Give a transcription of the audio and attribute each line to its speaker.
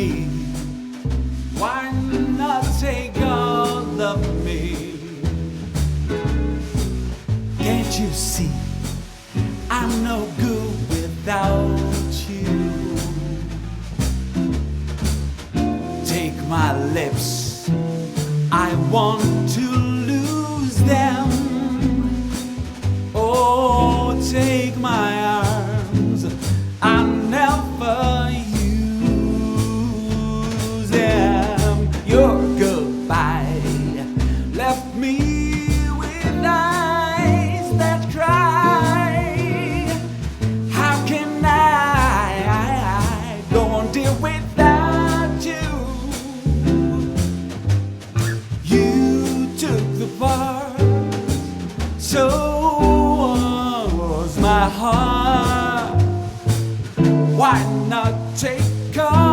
Speaker 1: me? Why not take all of me? Can't you see I'm no good without you? Take my lips, I want to lose them. Oh, take my arms, I'll never use them. Your goodbye left me with eyes that cry. How can I go on, dear, without you? You took the part, so was my heart. Why not take off?